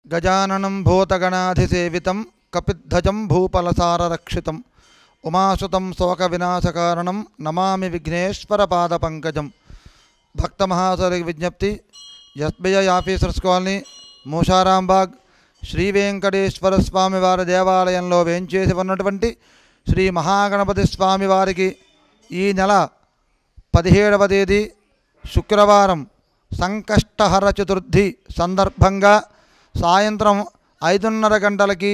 गजाननं भूतगणाधिसेवितं कपिध्वजं भूपलसाररक्षितं उमासुतं शोकविनाशकारणं नमामि विघ्नेश्वरपादपङ्कजं। भक्तमहाशय विज्ञप्ति SBI officers colony Moosarambagh Shri Venkateswara Swami వారి దేవాలయంలో వేంచేసి ఉన్నటువంటి శ్రీ మహాగణపతి స్వామి వారికి ఈ నెల 17వ తేదీ శుక్రవారం సంకష్టహర చతుర్థి సందర్భంగా సాయంత్రం 5:30 గంటలకి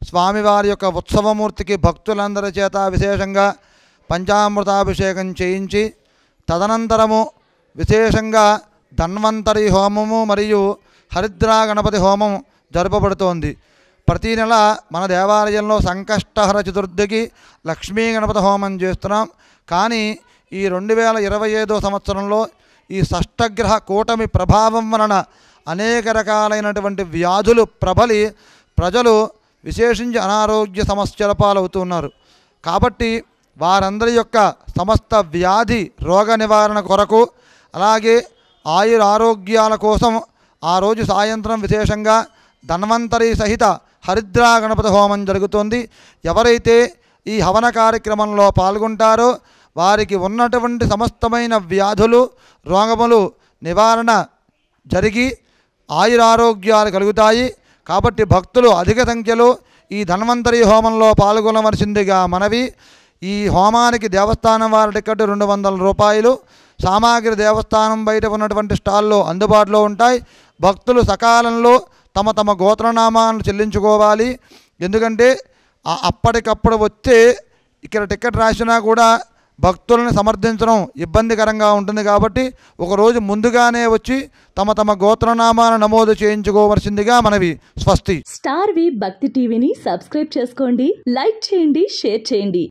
స్వామివారి యొక్క ఉత్సవమూర్తికి భక్తులందరి చేత విశేషంగా పంచామృతాభిషేకం చేయించి తదనంతరము విశేషంగా ధన్వంతరి హోమము మరియు హరిద్రా గణపతి హోమం జరపబడుతోంది. ప్రతి నెల మన దేవాలయంలో సంకష్టహర చతుర్థికి లక్ష్మీ గణపతి హోమం చేస్తున్నాం. కానీ ఈ 2025 సంవత్సరంలో ఈ షష్టగ్రహ కూటమి ప్రభావం వలన అనేక రకాలైనటువంటి వ్యాధులు ప్రబలి ప్రజలు విశేషించి అనారోగ్య సమస్యల పాలవుతున్నారు. కాబట్టి వారందరి యొక్క సమస్త వ్యాధి రోగ నివారణ కొరకు అలాగే ఆయురారోగ్యాల కోసం ఆ రోజు సాయంత్రం విశేషంగా ధన్వంతరి సహిత హరిద్రా గణపతి హోమం జరుగుతుంది. ఎవరైతే ఈ హవన కార్యక్రమంలో పాల్గొంటారో వారికి ఉన్నటువంటి సమస్తమైన వ్యాధులు రోగములు నివారణ జరిగి ఆయురారోగ్యాలు కలుగుతాయి. కాబట్టి భక్తులు అధిక సంఖ్యలో ఈ ధన్వంతరి హోమంలో పాల్గొనవలసిందిగా మనవి. ఈ హోమానికి దేవస్థానం వారి టికెట్ 200 రూపాయలు. సామాగ్రి దేవస్థానం బయట ఉన్నటువంటి స్టాల్లో అందుబాటులో ఉంటాయి. భక్తులు సకాలంలో తమ తమ గోత్రనామాలను చెల్లించుకోవాలి. ఎందుకంటే అప్పటికప్పుడు వచ్చే ఇక్కడ టికెట్ రాసినా కూడా భక్తులను సమర్థించడం ఇబ్బందికరంగా ఉంటుంది. కాబట్టి ఒకరోజు ముందుగానే వచ్చి తమ తమ గోత్రనామాలను నమోదు చేయించుకోవలసిందిగా మనవి. స్వస్తి. స్టార్ వి భక్తి టీవీని సబ్స్క్రైబ్ చేసుకోండి, లైక్ చేయండి, షేర్ చేయండి.